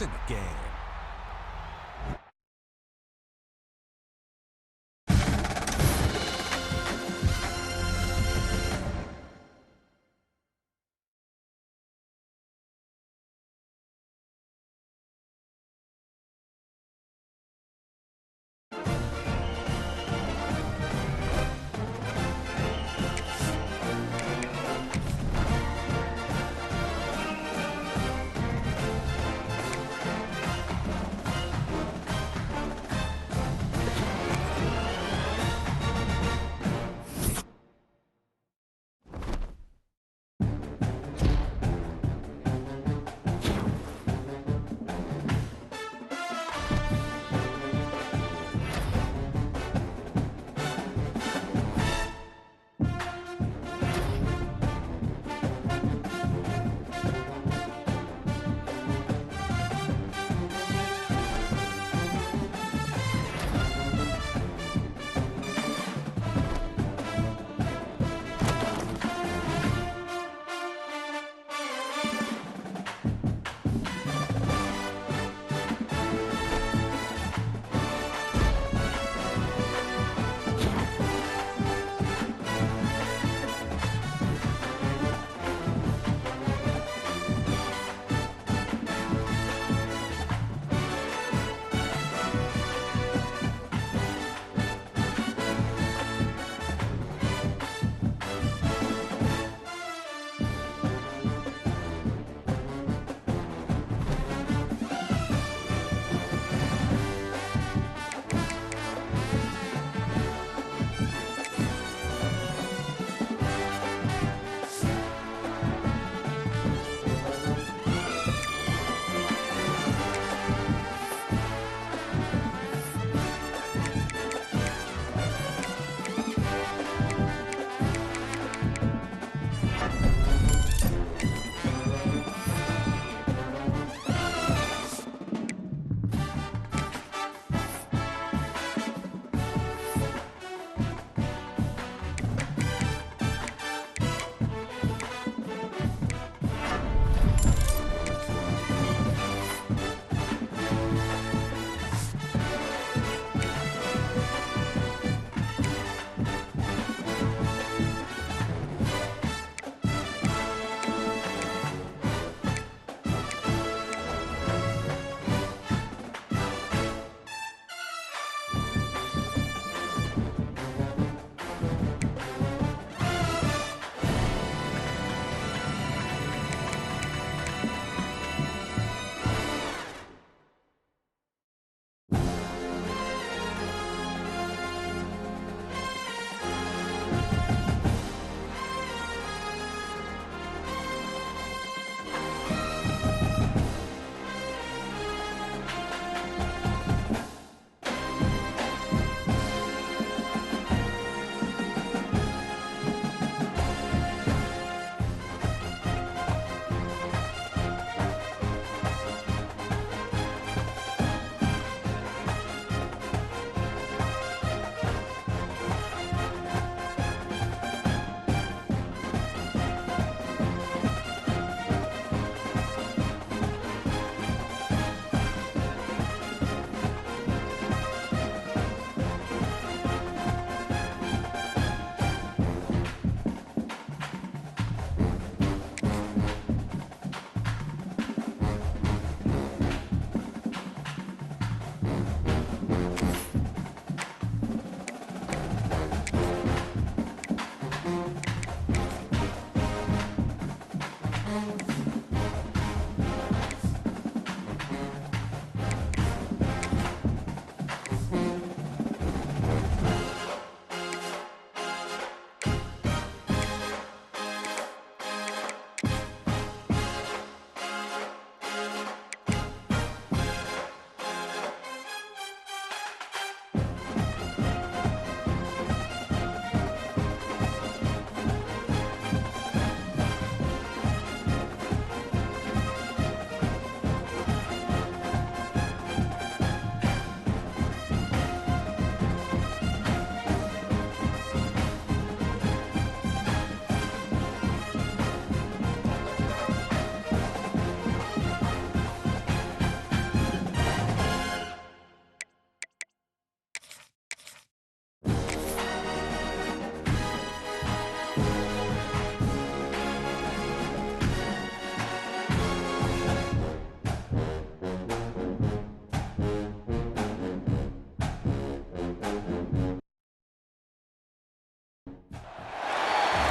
It's in the game.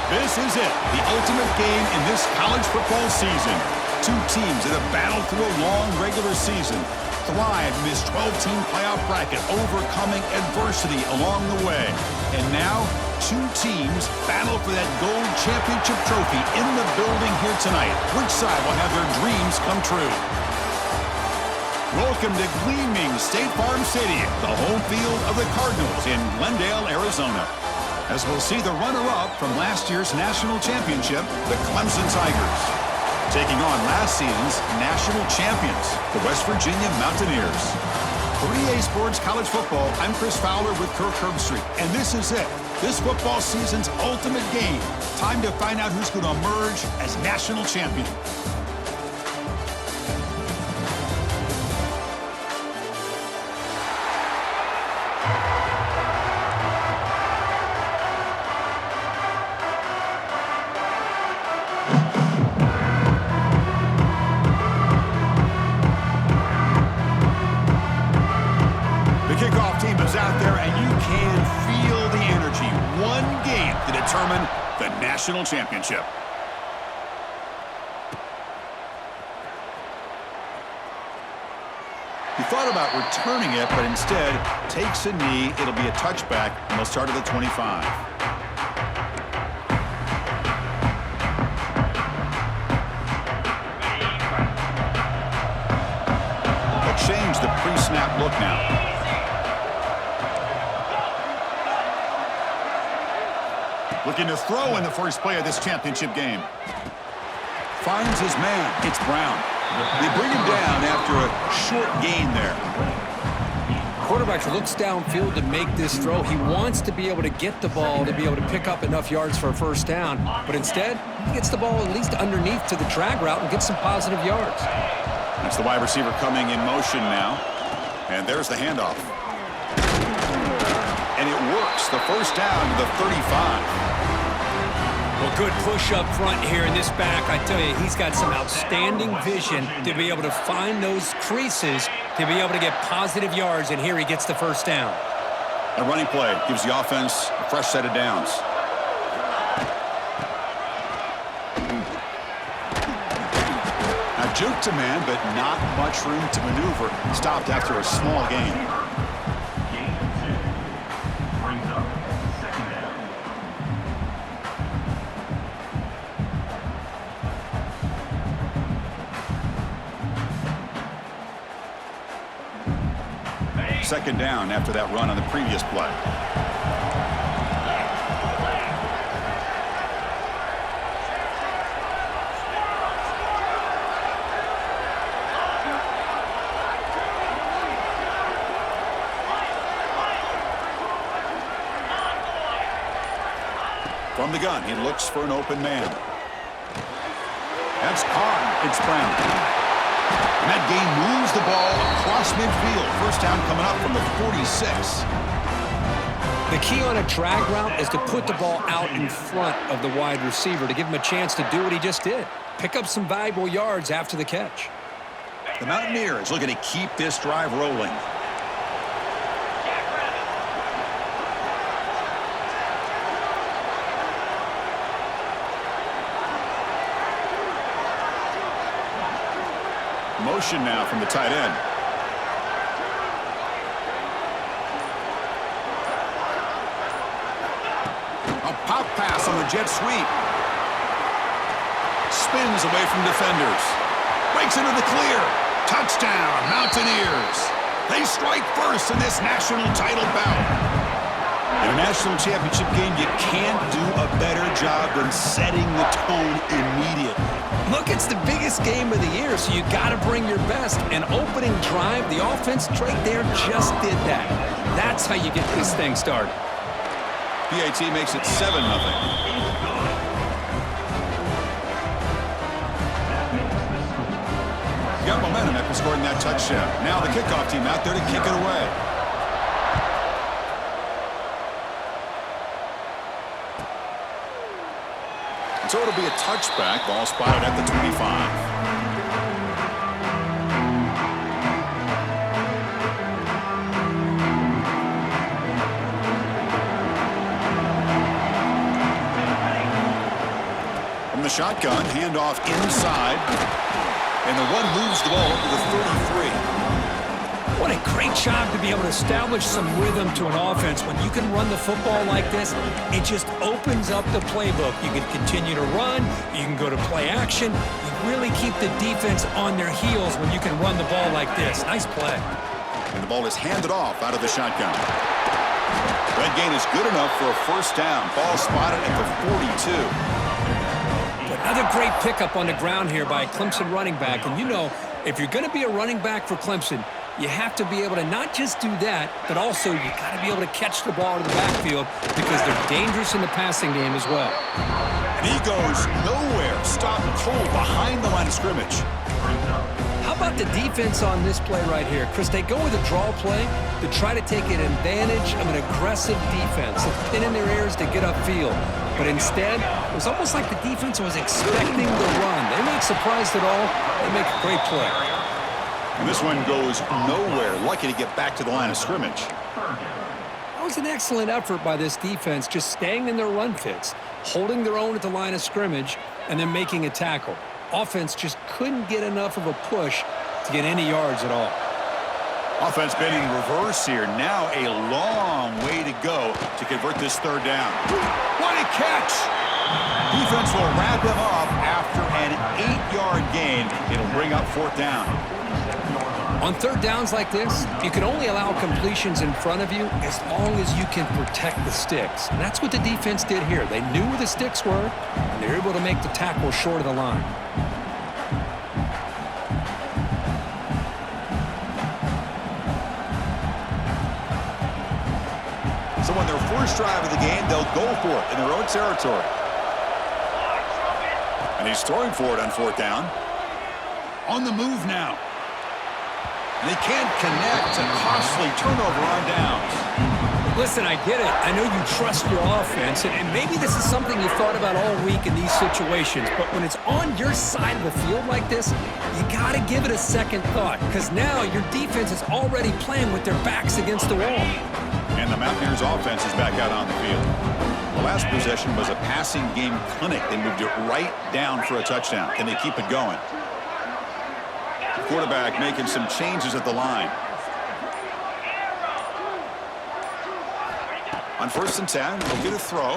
This is it, the ultimate game in this college football season. Two teams that have battled through a long regular season, thrived in this 12-team playoff bracket, overcoming adversity along the way. And now, two teams battle for that gold championship trophy in the building here tonight. Which side will have their dreams come true? Welcome to gleaming State Farm Stadium, the home field of the Cardinals in Glendale, Arizona, as we'll see the runner-up from last year's national championship, the Clemson Tigers, taking on last season's national champions, the West Virginia Mountaineers. 3A Sports College Football, I'm Chris Fowler with Kirk Herbstreit, and this is it, this football season's ultimate game. Time to find out who's going to emerge as national champion. The national championship. He thought about returning it, but instead takes a knee. It'll be a touchback, and they'll start at the 25. They'll change the pre-snap look now. Looking to throw in the first play of this championship game. Finds his man. It's Brown. They bring him down after a short gain there. Quarterback looks downfield to make this throw. He wants to be able to get the ball to be able to pick up enough yards for a first down. But instead, he gets the ball at least underneath to the drag route and gets some positive yards. That's the wide receiver coming in motion now. And there's the handoff. And it works. The first down to the 35. Well, good push up front here in this back. I tell you, he's got some outstanding vision to be able to find those creases to be able to get positive yards, and here he gets the first down. A running play gives the offense a fresh set of downs. Now juke to man, but not much room to maneuver. Stopped after a small gain. Second down after that run on the previous play. From the gun, he looks for an open man. That's caught. It's Brown. And that gain moves the ball across midfield. First down coming up from the 46. The key on a drag route is to put the ball out in front of the wide receiver to give him a chance to do what he just did. Pick up some valuable yards after the catch. The Mountaineers looking to keep this drive rolling. Motion now from the tight end. A pop pass on the jet sweep. Spins away from defenders. Breaks into the clear. Touchdown, Mountaineers. They strike first in this national title bout. In a national championship game, you can't do a better job than setting the tone immediately. Look, it's the biggest game of the year, so you got to bring your best. An opening drive, the offense right there just did that. That's how you get this thing started. PAT makes it 7-0. Got momentum after scoring that touchdown. Now the kickoff team out there to kick it away. So it'll be a touchback. Ball spotted at the 25. the shotgun, handoff inside. And the one moves the ball up to the 33. What a great job to be able to establish some rhythm to an offense. When you can run the football like this, it just opens up the playbook. You can continue to run. You can go to play action. You really keep the defense on their heels when you can run the ball like this. Nice play. And the ball is handed off out of the shotgun. That gain is good enough for a first down. Ball spotted at the 42. Another great pickup on the ground here by a Clemson running back. And you know, if you're going to be a running back for Clemson, you have to be able to not just do that, but also you got to be able to catch the ball in the backfield because they're dangerous in the passing game as well. And he goes nowhere. Stopped cold behind the line of scrimmage. How about the defense on this play right here? Chris, they go with a draw play to try to take an advantage of an aggressive defense. It's pin in their ears to get upfield. But instead, it was almost like the defense was expecting the run. They weren't surprised at all. They make a great play. And this one goes nowhere. Lucky to get back to the line of scrimmage. That was an excellent effort by this defense, just staying in their run fits, holding their own at the line of scrimmage, and then making a tackle. Offense just couldn't get enough of a push to get any yards at all. Offense been in reverse here. Now a long way to go to convert this third down. What a catch! Defense will wrap him up after an 8-yard gain. It'll bring up fourth down. On third downs like this, you can only allow completions in front of you as long as you can protect the sticks. And that's what the defense did here. They knew where the sticks were, and they were able to make the tackle short of the line. So on their first drive of the game, they'll go for it in their own territory. And he's throwing for it on fourth down. On the move now. They can't connect. A costly turnover on downs. Listen, I get it. I know you trust your offense, and maybe this is something you thought about all week in these situations, but when it's on your side of the field like this, you got to give it a second thought, because now your defense is already playing with their backs against the wall. And the Mountaineers offense is back out on the field. The last possession was a passing game clinic. They moved it right down for a touchdown. Can they keep it going? Quarterback making some changes at the line. On first and 10, they'll get a throw.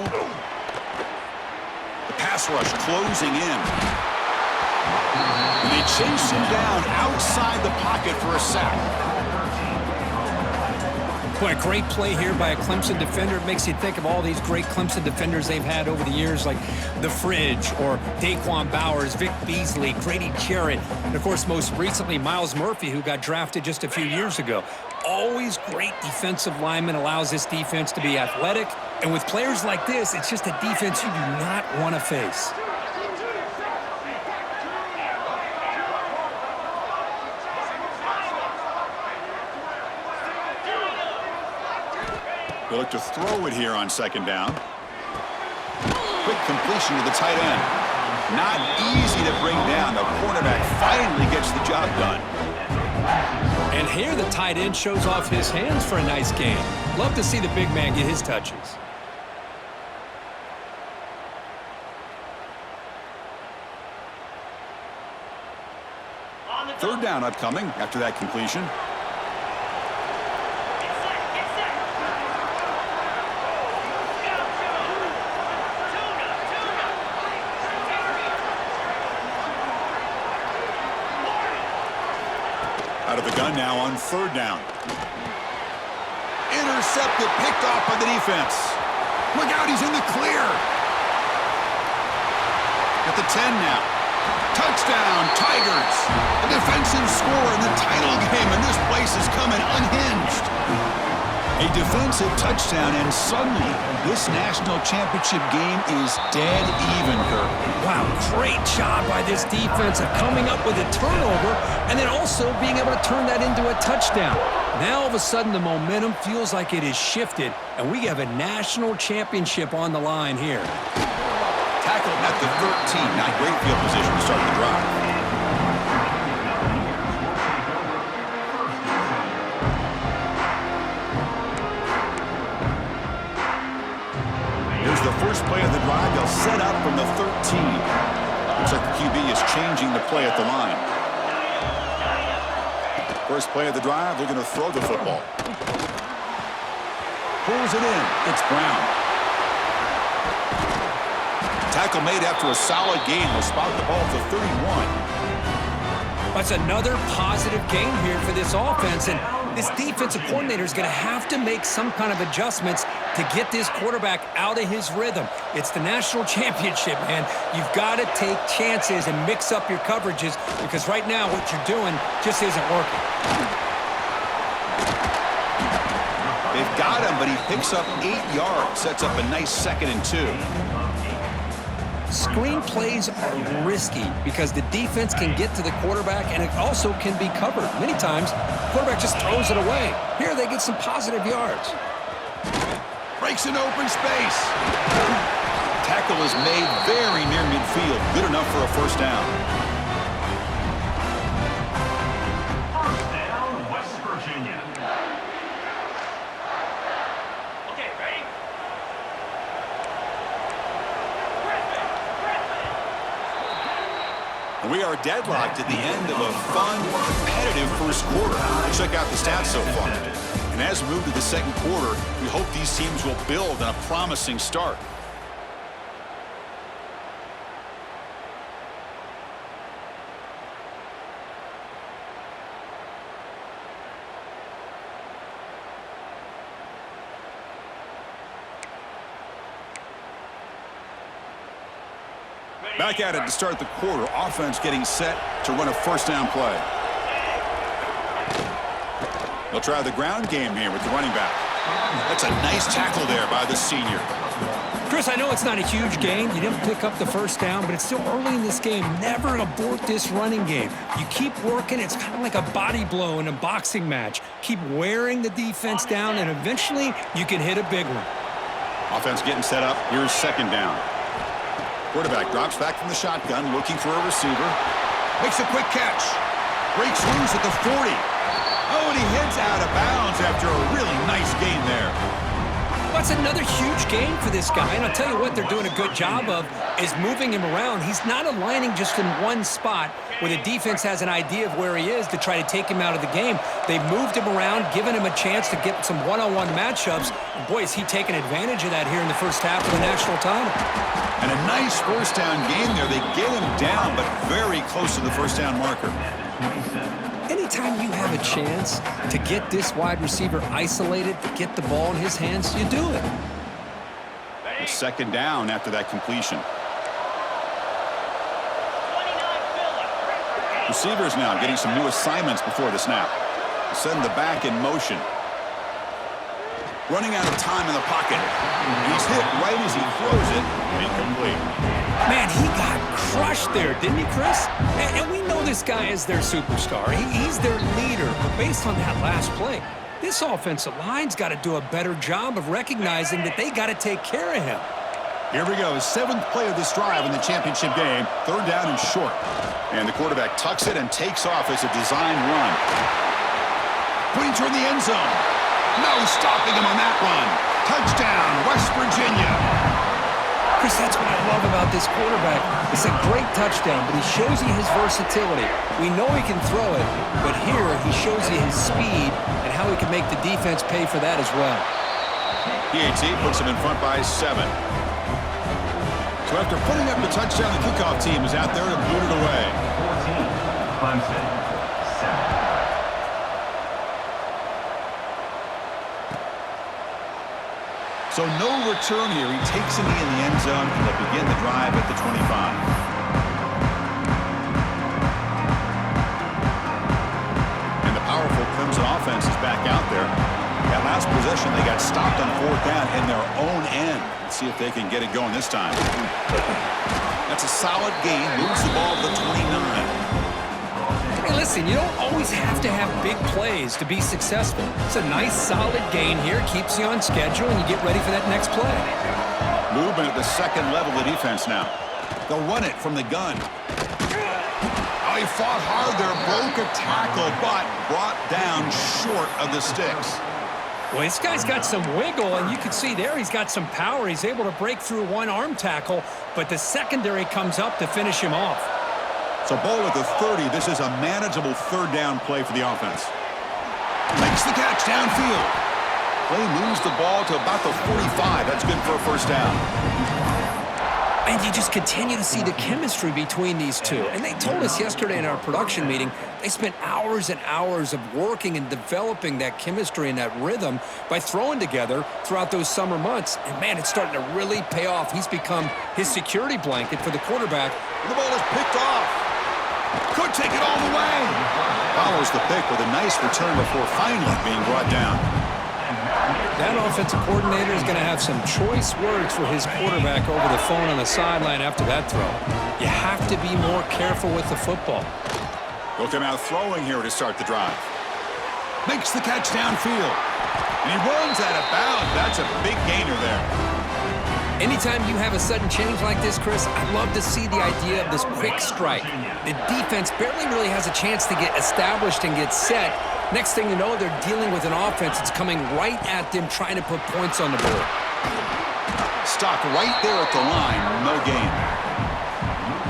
The pass rush closing in. And they chase him down outside the pocket for a sack. Boy, a great play here by a Clemson defender. It makes you think of all these great Clemson defenders they've had over the years, like The Fridge or Daquan Bowers, Vic Beasley, Grady Jarrett, and, of course, most recently, Myles Murphy, who got drafted just a few years ago. Always great defensive lineman, allows this defense to be athletic. And with players like this, it's just a defense you do not want to face. They look to throw it here on second down. Quick completion to the tight end. Not easy to bring down. The cornerback finally gets the job done. And here the tight end shows off his hands for a nice gain. Love to see the big man get his touches. Third down upcoming after that completion. Out of the gun now on third down. Intercepted, picked off by the defense. Look out, he's in the clear. At the 10 now. Touchdown, Tigers. A defensive score in the title game, and this place is coming unhinged. A defensive touchdown, and suddenly this national championship game is dead even, Kirk. Wow, great job by this defense of coming up with a turnover and then also being able to turn that into a touchdown. Now, all of a sudden, the momentum feels like it is shifted, and we have a national championship on the line here. Tackled at the 13. Not great field position to start the drive. Here's the first play of the drive. They'll set up from the 13. Looks like the QB is changing the play at the line. First play of the drive, they're going to throw the football. Pulls it in. It's Brown. Tackle made after a solid gain. Will spot the ball to 31. That's another positive game here for this offense, and this defensive coordinator is going to have to make some kind of adjustments to get this quarterback out of his rhythm. It's the national championship, man. You've got to take chances and mix up your coverages because right now what you're doing just isn't working. They've got him, but he picks up 8 yards. Sets up a nice 2nd and 2. Screen plays are risky because the defense can get to the quarterback and it also can be covered. Many times, the quarterback just throws it away. Here they get some positive yards. Breaks an open space. Tackle is made very near midfield. Good enough for a first down. First down, West Virginia. Okay, ready? We are deadlocked at the end of a fun, competitive first quarter. Check out the stats so far. And as we move to the second quarter, we hope these teams will build on a promising start. Back at it to start the quarter. Offense getting set to run a first down play. They'll try the ground game here with the running back. That's a nice tackle there by the senior. Chris, I know it's not a huge gain. You didn't pick up the first down, but it's still early in this game. Never abort this running game. You keep working. It's kind of like a body blow in a boxing match. Keep wearing the defense down, and eventually you can hit a big one. Offense getting set up. Here's second down. Quarterback drops back from the shotgun, looking for a receiver. Makes a quick catch. Breaks loose at the 40. Oh, and he heads out of bounds after a really nice gain there. That's another huge game for this guy, and I'll tell you what they're doing a good job of is moving him around. He's not aligning just in one spot where the defense has an idea of where he is to try to take him out of the game. They've moved him around, given him a chance to get some one-on-one matchups. And boy, is he taking advantage of that here in the first half of the national title. And a nice first down game there. They get him down, but very close to the first down marker. Anytime you have a chance to get this wide receiver isolated, to get the ball in his hands, you do it. A second down after that completion. Receivers now getting some new assignments before the snap. Send the back in motion. Running out of time in the pocket. He's hit right as he throws it. Incomplete. Man, he got crushed there, didn't he, Chris? And we know this guy is their superstar. He's their leader. But based on that last play, this offensive line's got to do a better job of recognizing that they got to take care of him. Here we go. 7th play of this drive in the championship game. 3rd down and short. And the quarterback tucks it and takes off as a design run. Putting toward the end zone. No stopping him on that run. Touchdown, West Virginia. Chris, that's what I love about this quarterback. It's a great touchdown, but he shows you his versatility. We know he can throw it, but here he shows you his speed and how he can make the defense pay for that as well. PAT puts him in front by 7. So after putting up the touchdown, the kickoff team is out there to boot it away. 14, Clemson, 7. So no return here. He takes him in the end zone, and they'll begin the drive at the 25. And the powerful Clemson offense is back out there. That last possession, they got stopped on 4th down in their own end. Let's see if they can get it going this time. That's a solid gain. Moves the ball to the 29. Hey, listen, you don't always have to have big plays to be successful. It's a nice, solid gain here. Keeps you on schedule, and you get ready for that next play. Movement at the second level of the defense now. They'll run it from the gun. Oh, he fought hard there. Broke a tackle, but brought down short of the sticks. Well, this guy's got some wiggle, and you can see there he's got some power. He's able to break through one arm tackle, but the secondary comes up to finish him off. So ball at the 30. This is a manageable third down play for the offense. Makes the catch downfield. Play moves the ball to about the 45. That's good for a first down. And you just continue to see the chemistry between these two. And they told us yesterday in our production meeting, they spent hours and hours of working and developing that chemistry and that rhythm by throwing together throughout those summer months. And, man, it's starting to really pay off. He's become his security blanket for the quarterback. The ball is picked off. Could take it all the way. Follows the pick with a nice return before finally being brought down. That offensive coordinator is going to have some choice words for his quarterback over the phone on the sideline after that throw. You have to be more careful with the football. He'll come out throwing here to start the drive. Makes the catch downfield. And he runs out of bounds. That's a big gainer there. Anytime you have a sudden change like this, Chris, I love to see the idea of this quick strike. The defense barely really has a chance to get established and get set. Next thing you know, they're dealing with an offense that's coming right at them, trying to put points on the board. Stopped right there at the line. No gain.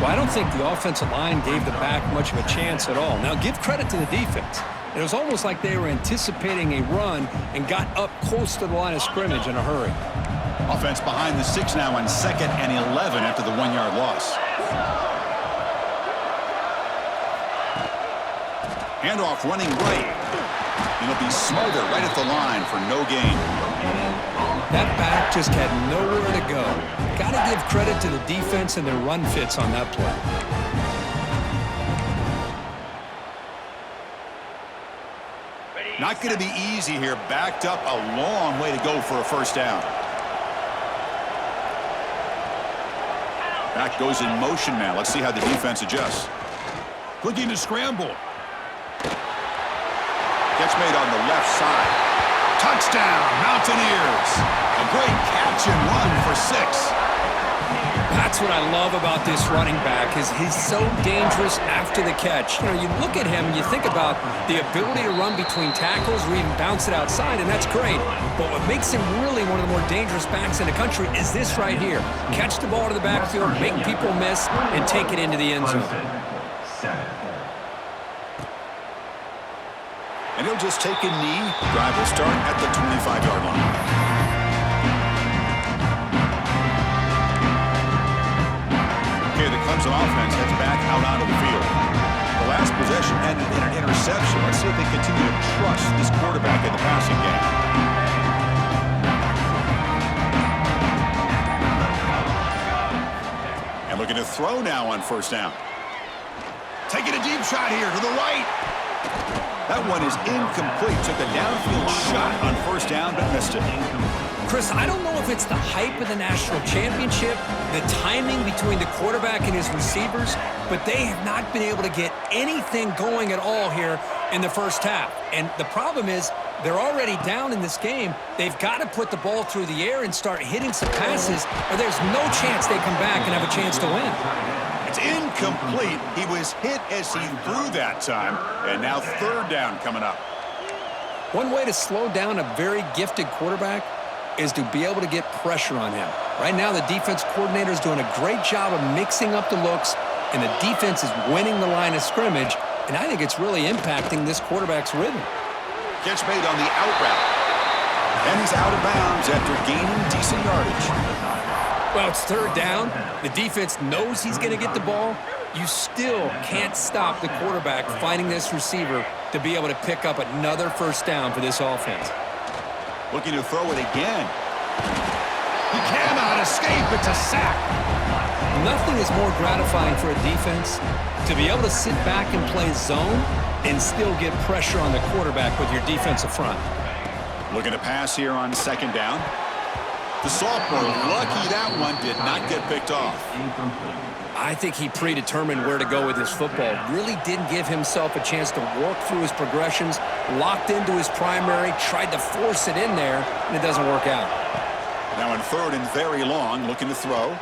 Well, I don't think the offensive line gave the back much of a chance at all. Now, give credit to the defense. It was almost like they were anticipating a run and got up close to the line of scrimmage in a hurry. Offense behind the 6 now on 2nd and 11 after the 1-yard loss. Handoff running right. It'll be Smother right at the line for no gain. That back just had nowhere to go. Got to give credit to the defense and their run fits on that play. Not going to be easy here. Backed up a long way to go for a first down. Back goes in motion now. Let's see how the defense adjusts. Looking to scramble. Catch made on the left side. Touchdown, Mountaineers. A great catch and run for 6. That's what I love about this running back is he's so dangerous after the catch. You know, you look at him and you think about the ability to run between tackles or even bounce it outside, and that's great. But what makes him really one of the more dangerous backs in the country is this right here. Catch the ball to the backfield, make people miss, and take it into the end zone. And he'll just take a knee. Drive will start at the 25-yard line. Okay, the Clemson offense heads back out onto the field. The last possession ended in an interception. Let's see if they continue to trust this quarterback in the passing game. And looking to throw now on first down. Taking a deep shot here to the right. That one is incomplete. Took a downfield shot on first down, but missed it. Chris, I don't know if it's the hype of the national championship, the timing between the quarterback and his receivers, but they have not been able to get anything going at all here in the first half. And the problem is they're already down in this game. They've got to put the ball through the air and start hitting some passes, or there's no chance they come back and have a chance to win. It's incomplete. He was hit as he threw that time, and now third down coming up. One way to slow down a very gifted quarterback is to be able to get pressure on him. Right now, the defense coordinator is doing a great job of mixing up the looks, and the defense is winning the line of scrimmage, and I think it's really impacting this quarterback's rhythm. Catch made on the out route. And he's out of bounds after gaining decent yardage. Well, it's third down. The defense knows he's going to get the ball. You still can't stop the quarterback finding this receiver to be able to pick up another first down for this offense. Looking to throw it again. He cannot escape. It's a sack. Nothing is more gratifying for a defense to be able to sit back and play zone and still get pressure on the quarterback with your defensive front. Looking to pass here on second down. The sophomore, lucky that one did not get picked off. I think he predetermined where to go with his football. Really didn't give himself a chance to work through his progressions, locked into his primary, tried to force it in there, and it doesn't work out. Now in third and very long, looking to throw.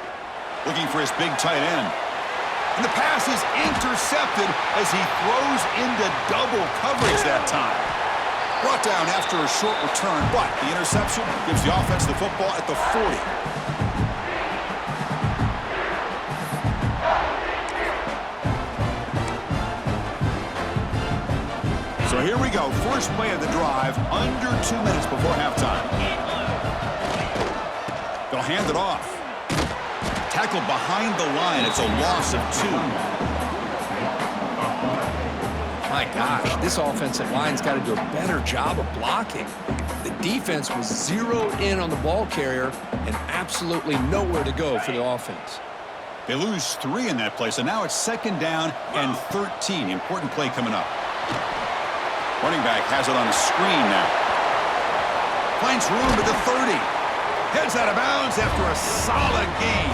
Looking for his big tight end. And the pass is intercepted as he throws into double coverage that time. Brought down after a short return, but the interception gives the offense the football at the 40. So here we go. First play of the drive, under 2 minutes before halftime. They'll hand it off. Tackled behind the line. It's a loss of 2. My gosh, this offensive line's got to do a better job of blocking. The defense was zeroed in on the ball carrier and absolutely nowhere to go for the offense. They lose 3 in that play, so now it's 2nd down and 13. Important play coming up. Running back has it on the screen now. Finds room at the 30. Heads out of bounds after a solid gain.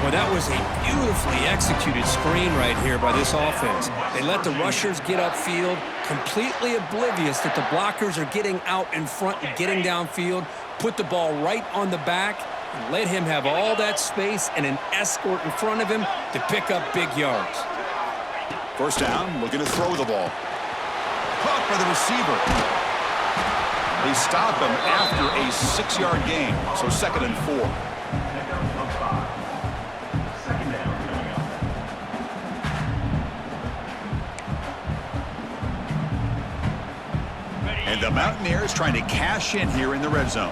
Well, that was a beautifully executed screen right here by this offense. They let the rushers get upfield, completely oblivious that the blockers are getting out in front and getting downfield, put the ball right on the back, and let him have all that space and an escort in front of him to pick up big yards. First down, looking to throw the ball. Caught by the receiver. They stop him after a 6-yard gain, so 2nd and 4. And the Mountaineers trying to cash in here in the red zone.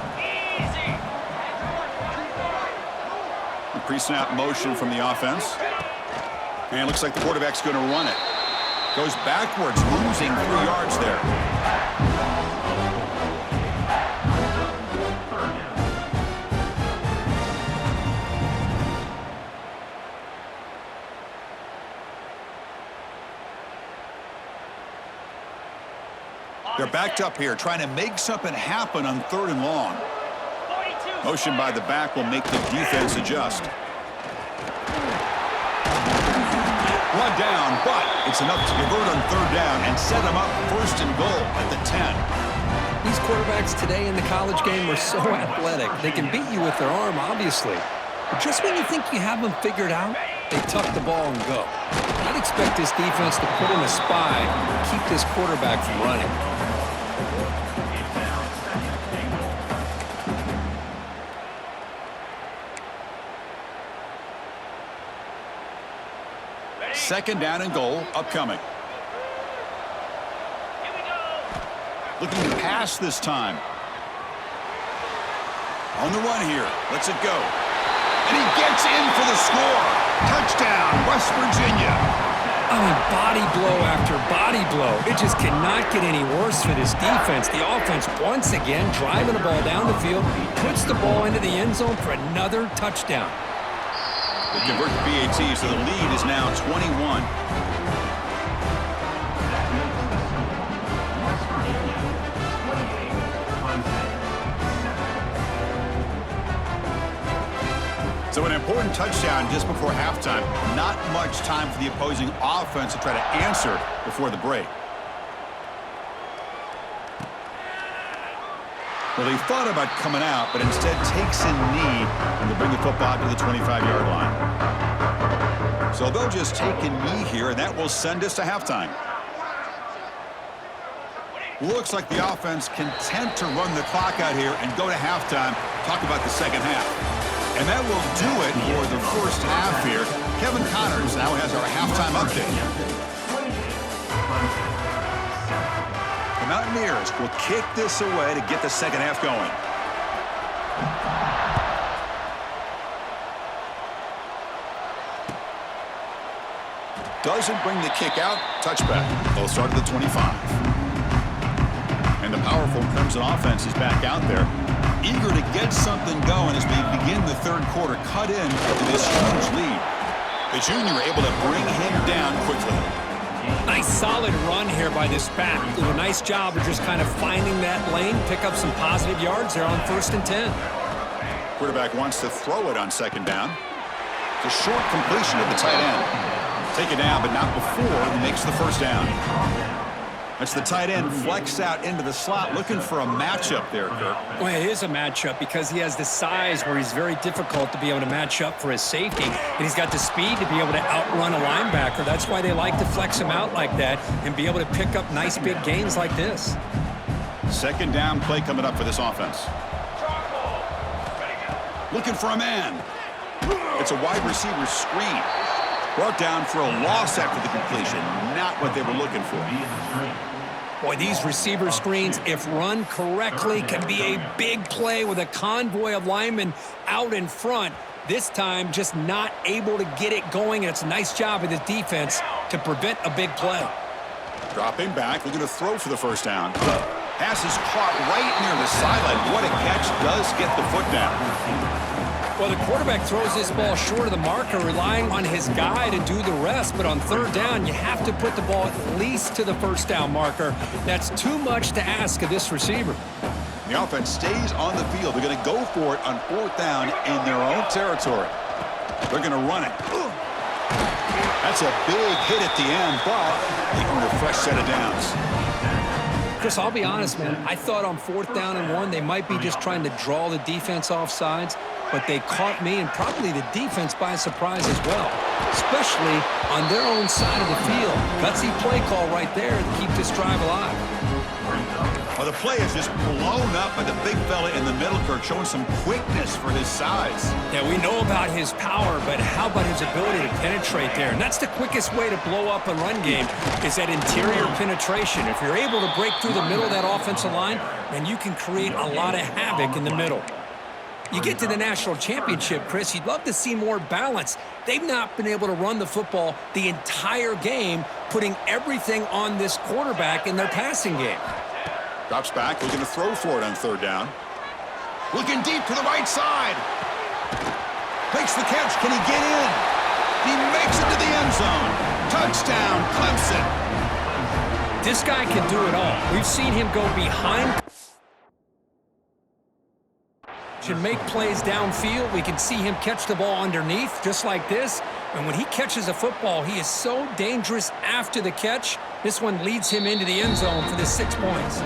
The pre-snap motion from the offense. And it looks like the quarterback's going to run it. Goes backwards, losing 3 yards there. They're backed up here, trying to make something happen on 3rd and long. Motion by the back will make the defense adjust. One down, but it's enough to convert on 3rd down and set them up 1st and goal at the 10. These quarterbacks today in the college game are so athletic. They can beat you with their arm, obviously. But just when you think you have them figured out, they tuck the ball and go. I'd expect this defense to put in a spy and keep this quarterback from running. Second down and goal, upcoming. Looking to pass this time. On the run here. Lets it go. And he gets in for the score. Touchdown, West Virginia. I mean, body blow after body blow. It just cannot get any worse for this defense. The offense, once again, driving the ball down the field, puts the ball into the end zone for another touchdown. They convert to PAT, so the lead is now 21. So an important touchdown just before halftime. Not much time for the opposing offense to try to answer before the break. Well, they thought about coming out, but instead takes a knee and they bring the football to the 25-yard line. So they'll just take a knee here, and that will send us to halftime. Looks like the offense content to run the clock out here and go to halftime. Talk about the second half. And that will do it for the first half here. Kevin Connors now has our halftime update. The Mountaineers will kick this away to get the second half going. Doesn't bring the kick out. Touchback. They'll start at the 25. And the powerful Crimson offense is back out there, eager to get something going as we begin the third quarter. Cut in to this huge lead. The junior able to bring him down quickly. Nice solid run here by this back. Did a nice job of just kind of finding that lane, pick up some positive yards there on 1st and 10. Quarterback wants to throw it on second down. It's a short completion at the tight end. Take it down, but not before he makes the first down. That's the tight end flex out into the slot, looking for a matchup there, Kirk. Well, it is a matchup because he has the size where he's very difficult to be able to match up for his safety, and he's got the speed to be able to outrun a linebacker. That's why they like to flex him out like that and be able to pick up nice big gains like this. Second down play coming up for this offense. Looking for a man. It's a wide receiver screen. Brought down for a loss after the completion. Not what they were looking for. Boy, these receiver screens, if run correctly, can be a big play with a convoy of linemen out in front. This time, just not able to get it going, and it's a nice job of the defense to prevent a big play. Dropping back, looking to throw for the first down. Pass is caught right near the sideline. What a catch, does get the foot down. Well, the quarterback throws this ball short of the marker, relying on his guy to do the rest. But on third down, you have to put the ball at least to the first down marker. That's too much to ask of this receiver. The offense stays on the field. They're going to go for it on fourth down in their own territory. They're going to run it. That's a big hit at the end, but they earn a fresh set of downs. Chris, I'll be honest, man. I thought on fourth down and 1, they might be just trying to draw the defense off sides, but they caught me and probably the defense by surprise as well, especially on their own side of the field. Gutsy play call right there to keep this drive alive. Well, the play is just blown up by the big fella in the middle, Kirk, showing some quickness for his size. Yeah, we know about his power, but how about his ability to penetrate there? And that's the quickest way to blow up a run game, is that interior penetration. If you're able to break through the middle of that offensive line, then you can create a lot of havoc in the middle. You get to the national championship, Chris, you'd love to see more balance. They've not been able to run the football the entire game, putting everything on this quarterback in their passing game. Drops back, looking to throw for it on third down. Looking deep to the right side. Makes the catch. Can he get in? He makes it to the end zone. Touchdown, Clemson. This guy can do it all. We've seen him go behind and make plays downfield. We can see him catch the ball underneath, just like this. And when he catches a football, he is so dangerous after the catch. This one leads him into the end zone for the 6 points.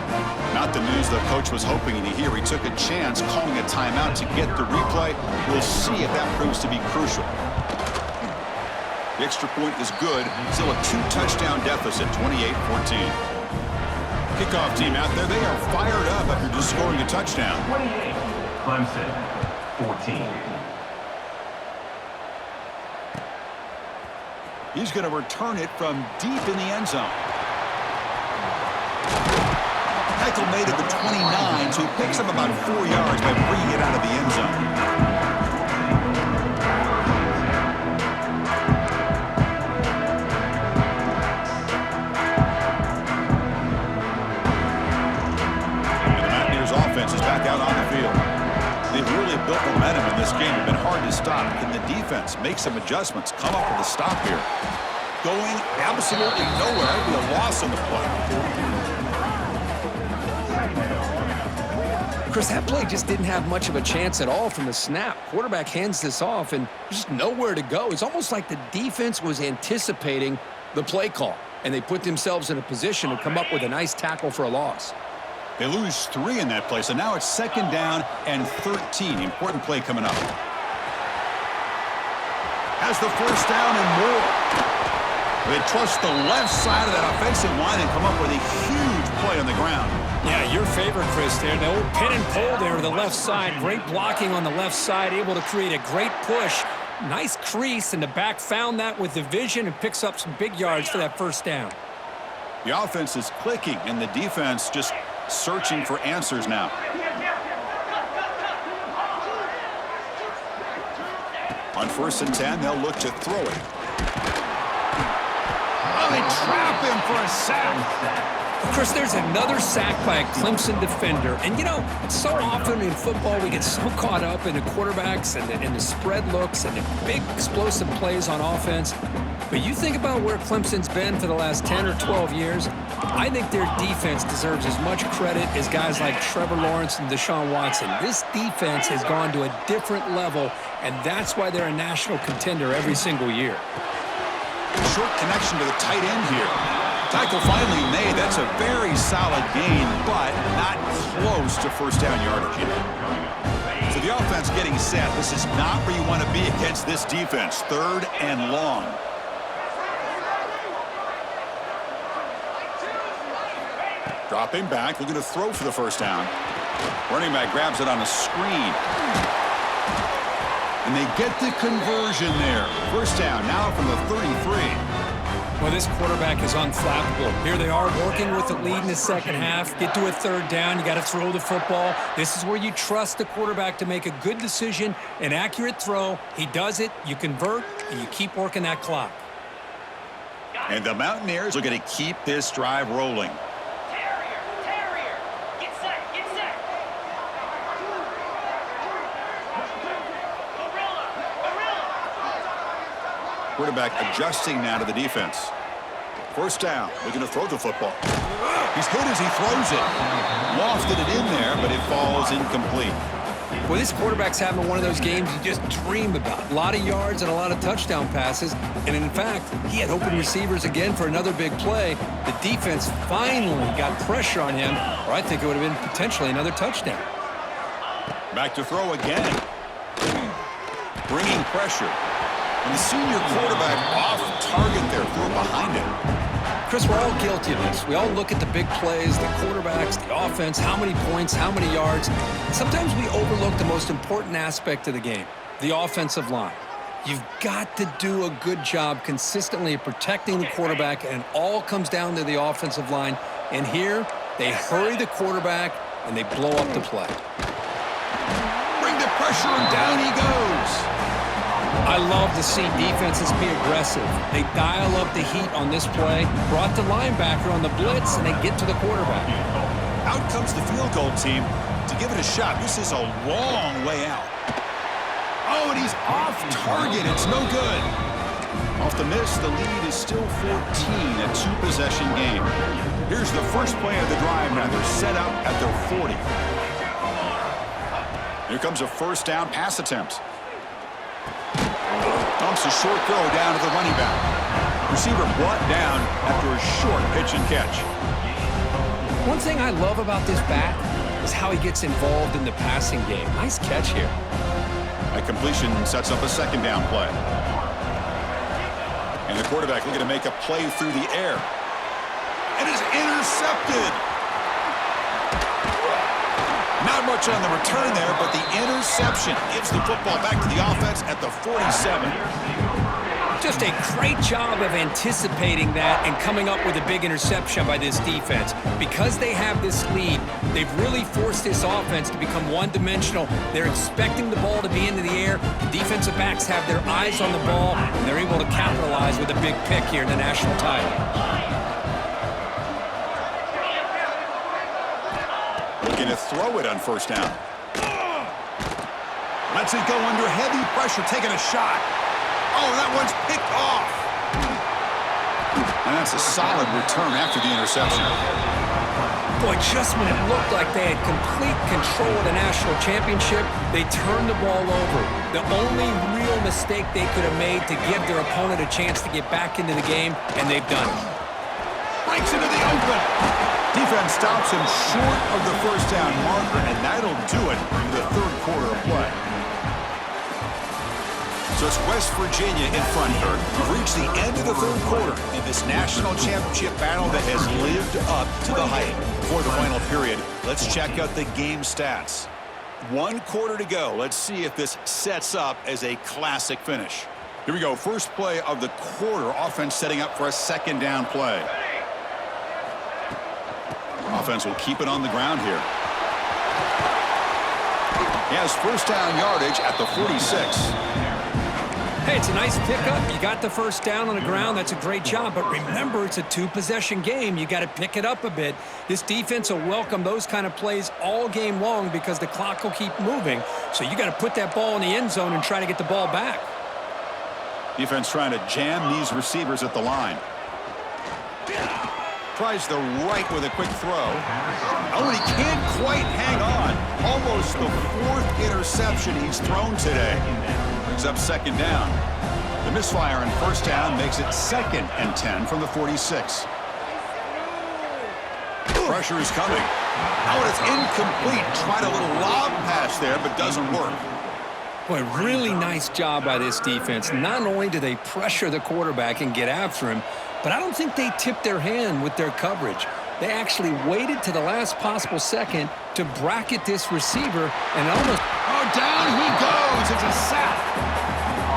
Not the news the coach was hoping to hear. He took a chance calling a timeout to get the replay. We'll see if that proves to be crucial. The extra point is good. Still a 2-touchdown deficit, 28-14. Kickoff team out there, they are fired up after just scoring a touchdown. 28, Clemson, 14. He's going to return it from deep in the end zone. Tackle made at the 29, so he picks up about 4 yards by bringing it out of the end zone. Offense is back out on the field. They've really built momentum in this game. It's been hard to stop. Can the defense make some adjustments, come up with a stop here? Going absolutely nowhere. That'd be a loss on the play. Chris, that play just didn't have much of a chance at all from the snap. Quarterback hands this off and just nowhere to go. It's almost like the defense was anticipating the play call, and they put themselves in a position to come up with a nice tackle for a loss. They lose 3 in that play, so now it's second down and 13. Important play coming up. Has the first down and more. They trust the left side of that offensive line and come up with a huge play on the ground. Yeah, your favorite, Chris, there. The old pin and pull there to the left side. Great blocking on the left side, able to create a great push. Nice crease, and the back found that with the vision and picks up some big yards for that first down. The offense is clicking, and the defense just searching for answers now. On 1st and 10, they'll look to throw it. Oh, they trap him for a sack. Chris, there's another sack by a Clemson defender. And, you know, so often in football we get so caught up in the quarterbacks and the spread looks and the big explosive plays on offense. But you think about where Clemson's been for the last 10 or 12 years, I think their defense deserves as much credit as guys like Trevor Lawrence and Deshaun Watson. This defense has gone to a different level, and that's why they're a national contender every single year. Short connection to the tight end here. Tackle finally made. That's a very solid gain, but not close to first down yardage yet. So the offense getting set. This is not where you want to be against this defense. 3rd and long. Dropping back, looking to throw for the first down. Running back grabs it on a screen. And they get the conversion there. First down now from the 33. Well, this quarterback is unflappable. Here they are working with the lead in the second half. Get to a third down. You got to throw the football. This is where you trust the quarterback to make a good decision, an accurate throw. He does it. You convert, and you keep working that clock. And the Mountaineers are going to keep this drive rolling. Terrier, get set. Quarterback adjusting now to the defense. First down, looking to throw the football. He's hit as he throws it. Lofted it in there, but it falls incomplete. Well, this quarterback's having one of those games you just dream about. A lot of yards and a lot of touchdown passes. And in fact, he had open receivers again for another big play. The defense finally got pressure on him, or I think it would have been potentially another touchdown. Back to throw again. Bringing pressure. And the senior quarterback off target there, threw it behind him. Chris, we're all guilty of this. We all look at the big plays, the quarterbacks, the offense, how many points, how many yards. Sometimes we overlook the most important aspect of the game, the offensive line. You've got to do a good job consistently of protecting the quarterback, and it all comes down to the offensive line. And here, they hurry the quarterback, and they blow up the play. Bring the pressure, and down he goes. I love to see defenses be aggressive. They dial up the heat on this play, brought the linebacker on the blitz, and they get to the quarterback. Out comes the field goal team to give it a shot. This is a long way out. Oh, and he's off target. It's no good. Off the miss, the lead is still 14, a two-possession game. Here's the first play of the drive now. They're set up at their 40. Here comes a first down pass attempt. Dumps a short throw down to the running back. Receiver brought down after a short pitch and catch. One thing I love about this back is how he gets involved in the passing game. Nice catch here. A completion sets up a second down play. And the quarterback looking to make a play through the air. And is intercepted. Not much on the return there, but the interception gives the football back to the offense at the 47. Just a great job of anticipating that and coming up with a big interception by this defense. Because they have this lead, they've really forced this offense to become one-dimensional. They're expecting the ball to be into the air. The defensive backs have their eyes on the ball, and they're able to capitalize with a big pick here in the national title. Looking to throw it on first down. Lets it go under heavy pressure, taking a shot. Oh, that one's picked off. And that's a solid return after the interception. Boy, just when it looked like they had complete control of the national championship, they turned the ball over. The only real mistake they could have made to give their opponent a chance to get back into the game, and they've done it. Breaks into the open. Defense stops him short of the first down marker, and that'll do it for the third quarter of play. So it's West Virginia in front here. We've reached the end of the third quarter in this national championship battle that has lived up to the hype. For the final period, let's check out the game stats. 1 quarter to go. Let's see if this sets up as a classic finish. Here we go. First play of the quarter. Offense setting up for a second down play. Offense will keep it on the ground here. He has first down yardage at the 46. Hey, it's a nice pickup. You got the first down on the ground. That's a great job. But remember, it's a two-possession game. You got to pick it up a bit. This defense will welcome those kind of plays all game long because the clock will keep moving. So you got to put that ball in the end zone and try to get the ball back. Defense trying to jam these receivers at the line. Tries the right with a quick throw. Oh, and he can't quite hang on. Almost the 4th interception he's thrown today. Brings up second down. The misfire in first down makes it 2nd and 10 from the 46. Pressure is coming. Oh, and it's incomplete. Tried a little lob pass there, but doesn't work. Boy, really nice job by this defense. Not only do they pressure the quarterback and get after him, but I don't think they tip their hand with their coverage. They actually waited to the last possible second to bracket this receiver and almost... Oh, down he goes. It's a sack.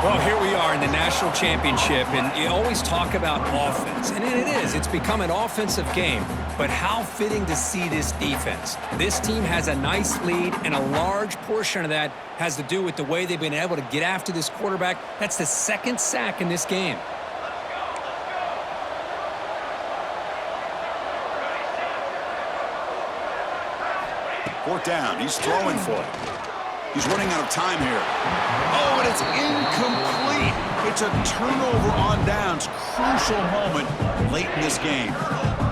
Well, here we are in the national championship, and you always talk about offense, and it is. It's become an offensive game, but how fitting to see this defense. This team has a nice lead, and a large portion of that has to do with the way they've been able to get after this quarterback. That's the second sack in this game. Fourth down. He's throwing for it. He's running out of time here. Oh, and it's incomplete. It's a turnover on downs. Crucial moment late in this game.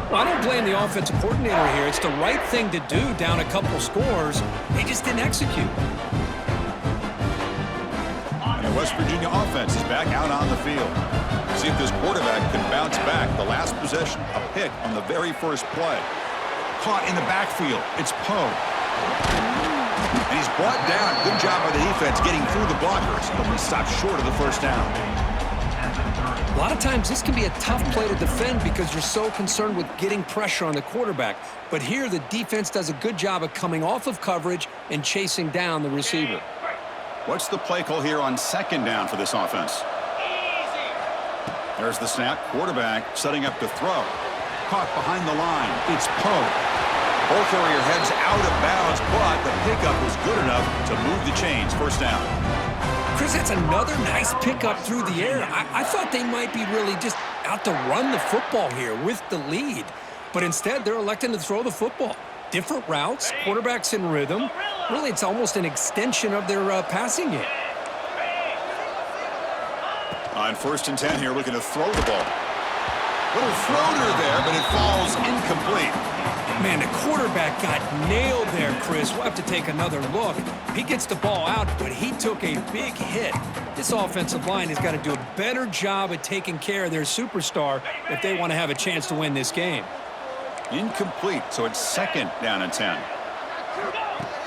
Well, I don't blame the offensive coordinator here. It's the right thing to do down a couple scores. They just didn't execute. And the West Virginia offense is back out on the field. See if this quarterback can bounce back. The last possession, a pick on the very first play. Caught in the backfield. It's Poe. And he's brought down. Good job by the defense getting through the blockers, but we stopped short of the first down. A lot of times this can be a tough play to defend because you're so concerned with getting pressure on the quarterback. But here the defense does a good job of coming off of coverage and chasing down the receiver. What's the play call here on second down for this offense? There's the snap. Quarterback setting up to throw. Caught behind the line. It's Poe. Ball carrier heads out of bounds, but the pickup was good enough to move the chains. First down. Chris, that's another nice pickup through the air. I thought they might be really just out to run the football here with the lead. But instead, they're electing to throw the football. Different routes, quarterbacks in rhythm. Really, it's almost an extension of their passing game. On 1st and 10 here, looking to throw the ball. Little floater there, but it falls incomplete. Man, the quarterback got nailed there, Chris. We'll have to take another look. He gets the ball out, but he took a big hit. This offensive line has got to do a better job at taking care of their superstar if they want to have a chance to win this game. Incomplete, so it's second down and 10.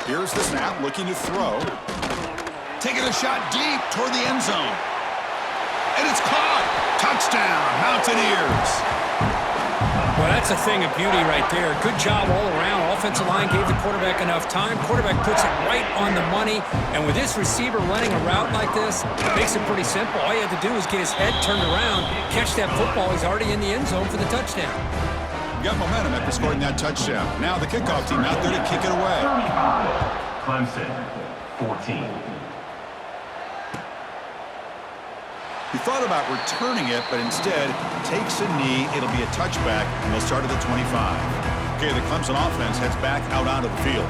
Here's the snap, looking to throw. Taking a shot deep toward the end zone. And it's caught. Touchdown, Mountaineers. Well, that's a thing of beauty right there. Good job all around. Offensive line gave the quarterback enough time. Quarterback puts it right on the money. And with this receiver running a route like this, it makes it pretty simple. All you have to do is get his head turned around, catch that football. He's already in the end zone for the touchdown. Got momentum after scoring that touchdown. Now the kickoff team out there to kick it away. Clemson, 14. He thought about returning it, but instead takes a knee. It'll be a touchback, and they'll start at the 25. Okay, the Clemson offense heads back out onto the field.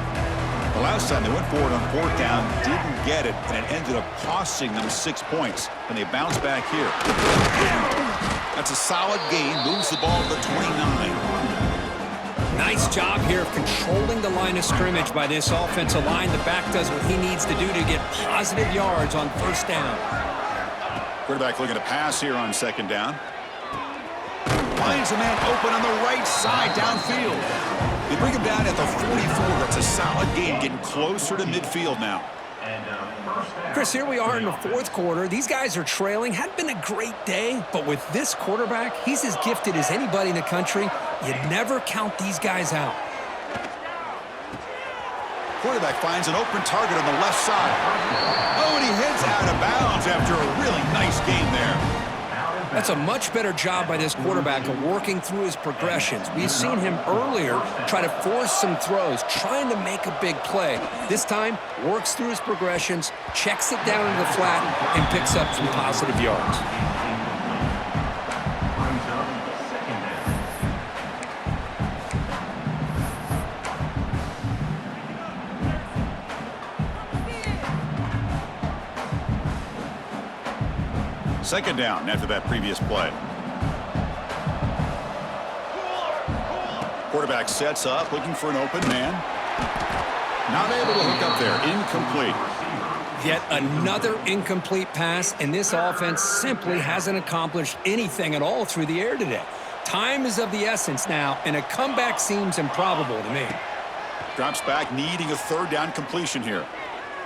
The last time they went forward on 4th down, didn't get it, and it ended up costing them 6 points. And they bounce back here. That's a solid gain. Moves the ball to the 29. Nice job here of controlling the line of scrimmage by this offensive line. The back does what he needs to do to get positive yards on 1st down. Quarterback looking to pass here on 2nd down. Finds a man open on the right side downfield. They bring him down at the 44. That's a solid gain, getting closer to midfield now. Chris, here we are in the 4th quarter. These guys are trailing. Hadn't been a great day, but with this quarterback, he's as gifted as anybody in the country. You never count these guys out. Quarterback finds an open target on the left side. Oh, and he heads out of bounds after a really nice game there. That's a much better job by this quarterback of working through his progressions. We've seen him earlier try to force some throws, trying to make a big play. This time, works through his progressions, checks it down into the flat, and picks up some positive yards. Second down after that previous play. Quarterback sets up, looking for an open man. Not able to hook up there. Incomplete. Yet another incomplete pass, and this offense simply hasn't accomplished anything at all through the air today. Time is of the essence now, and a comeback seems improbable to me. Drops back, needing a 3rd down completion here.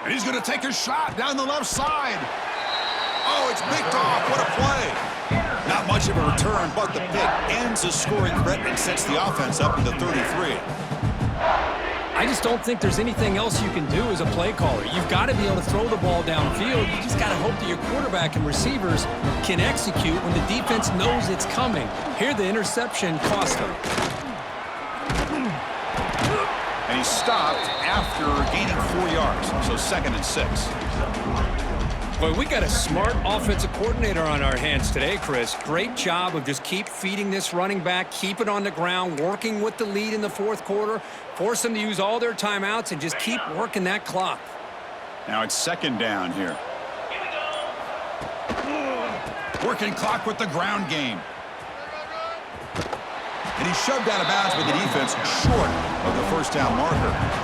And he's going to take a shot down the left side. Oh, it's picked off. What a play. Not much much of a return, but the pick ends a scoring threat and sets the offense up into 33. I just don't think there's anything else you can do as a play caller. You've got to be able to throw the ball downfield. You just got to hope that your quarterback and receivers can execute when the defense knows it's coming. Here, the interception cost them. And he stopped after gaining 4 yards, so 2nd and 6. Boy, we got a smart offensive coordinator on our hands today, Chris. Great job of just keep feeding this running back, keep it on the ground, working with the lead in the 4th quarter, force them to use all their timeouts, and just keep working that clock. Now it's 2nd down here. Working clock with the ground game. And he shoved out of bounds with the defense short of the 1st down marker.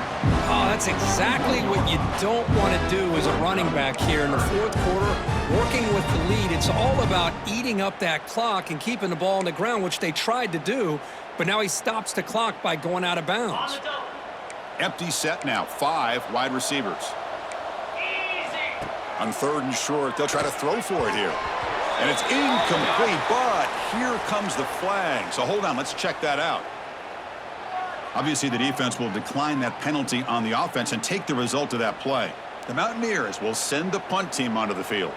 Oh, that's exactly what you don't want to do as a running back here in the 4th quarter, working with the lead. It's all about eating up that clock and keeping the ball on the ground, which they tried to do, but now he stops the clock by going out of bounds. Empty set now, 5 wide receivers. On 3rd and short, they'll try to throw for it here. And it's incomplete, but here comes the flag. So hold on, let's check that out. Obviously, the defense will decline that penalty on the offense and take the result of that play. The Mountaineers will send the punt team onto the field.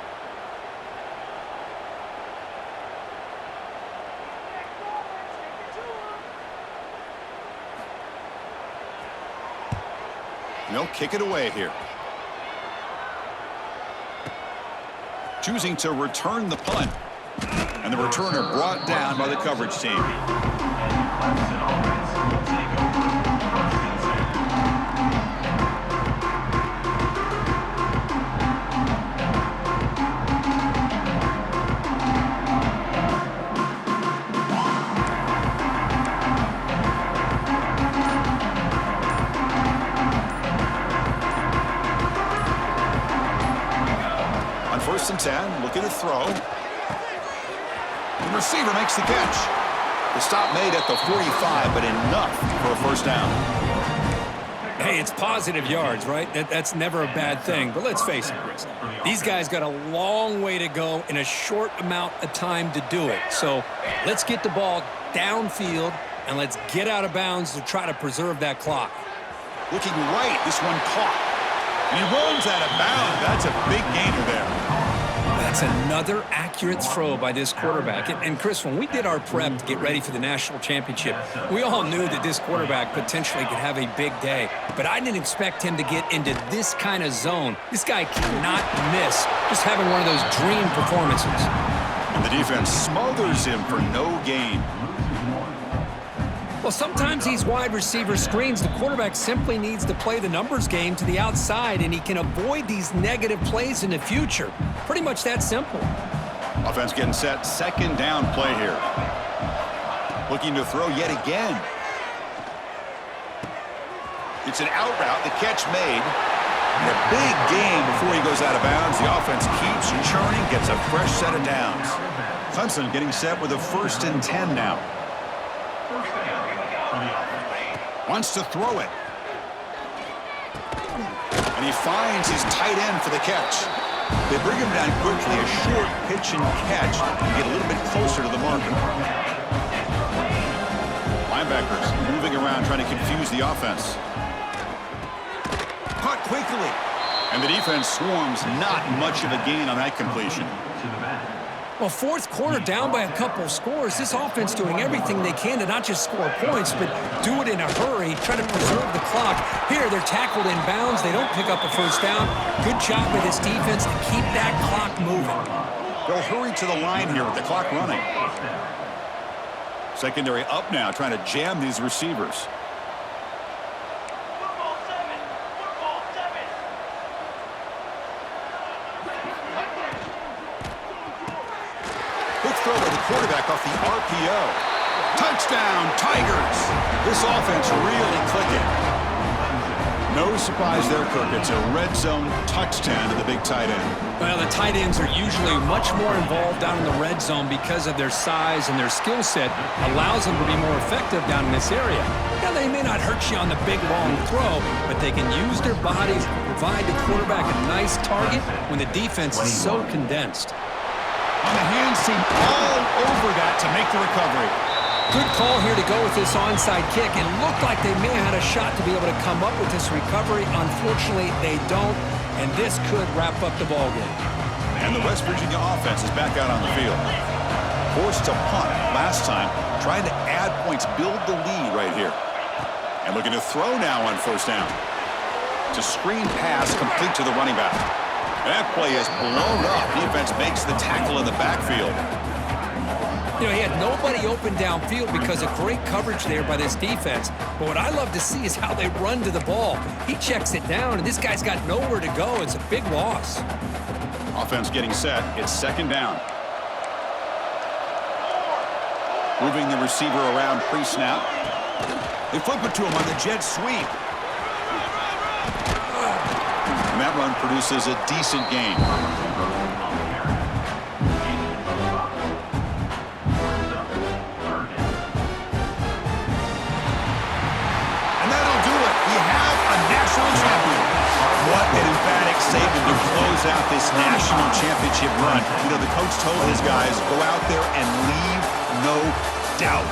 And they'll kick it away here. Choosing to return the punt. And the returner brought down by the coverage team. On 1st and 10, looking to throw. The receiver makes the catch. The stop made at the 45, but enough for a 1st down. Hey, it's positive yards, right? That's never a bad thing. But let's face it, Chris. These guys got a long way to go in a short amount of time to do it. So let's get the ball downfield, and let's get out of bounds to try to preserve that clock. Looking right, this one caught. And he runs out of bounds. That's a big gainer there. That's another accurate throw by this quarterback. And Chris, when we did our prep to get ready for the national championship, we all knew that this quarterback potentially could have a big day. But I didn't expect him to get into this kind of zone. This guy cannot miss just having one of those dream performances. And the defense smothers him for no gain. Well, sometimes these wide receiver screens, the quarterback simply needs to play the numbers game to the outside, and he can avoid these negative plays in the future. Pretty much that simple. Offense getting set. 2nd down play here. Looking to throw yet again. It's an out route. The catch made. And a big gain before he goes out of bounds. The offense keeps churning, gets a fresh set of downs. Clemson getting set with a 1st and 10 now. Wants to throw it. And he finds his tight end for the catch. They bring him down quickly, a short pitch and catch, and get a little bit closer to the marker. Linebackers moving around, trying to confuse the offense. Caught quickly. And the defense swarms, not much of a gain on that completion. Well, 4th quarter down by a couple of scores. This offense doing everything they can to not just score points, but do it in a hurry, try to preserve the clock. Here, they're tackled in bounds. They don't pick up a 1st down. Good job with this defense to keep that clock moving. They'll hurry to the line here with the clock running. Secondary up now, trying to jam these receivers. Quick throw by the quarterback off the RPO. Touchdown, Tigers! This offense really clicking. No surprise there, Kirk. It's a red zone touchdown to the big tight end. Well, the tight ends are usually much more involved down in the red zone because of their size, and their skill set allows them to be more effective down in this area. Now, they may not hurt you on the big, long throw, but they can use their bodies to provide the quarterback a nice target when the defense is so condensed. On the hands team all over that to make the recovery. Good call here to go with this onside kick. It looked like they may have had a shot to be able to come up with this recovery. Unfortunately, they don't, and this could wrap up the ballgame. And the West Virginia offense is back out on the field. Forced to punt last time, trying to add points, build the lead right here. And looking to throw now on first down. To screen pass complete to the running back. That play is blown up. Defense makes the tackle in the backfield. You know, he had nobody open downfield because of great coverage there by this defense. But what I love to see is how they run to the ball. He checks it down, and this guy's got nowhere to go. It's a big loss. Offense getting set. It's second down. Moving the receiver around pre-snap. They flip it to him on the jet sweep. And that run produces a decent gain. What an emphatic statement to close out this national championship run. You know, the coach told his guys, go out there and leave no doubt.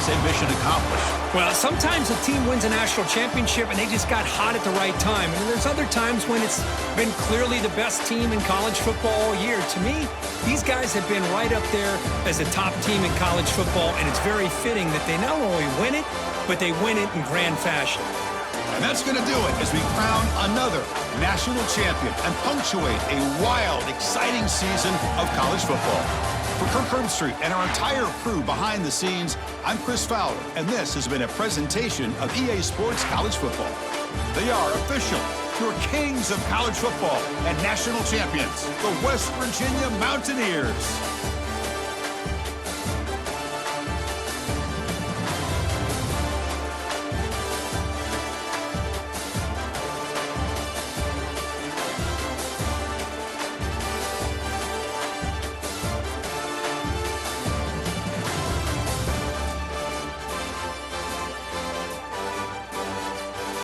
Say mission accomplished. Well, sometimes a team wins a national championship and they just got hot at the right time. And then there's other times when it's been clearly the best team in college football all year. To me, these guys have been right up there as the top team in college football, and it's very fitting that they not only win it, but they win it in grand fashion. And that's going to do it as we crown another national champion and punctuate a wild, exciting season of college football. For Kirk Herbstreit and our entire crew behind the scenes, I'm Chris Fowler, and this has been a presentation of EA Sports College Football. They are official, your kings of college football and national champions, the West Virginia Mountaineers.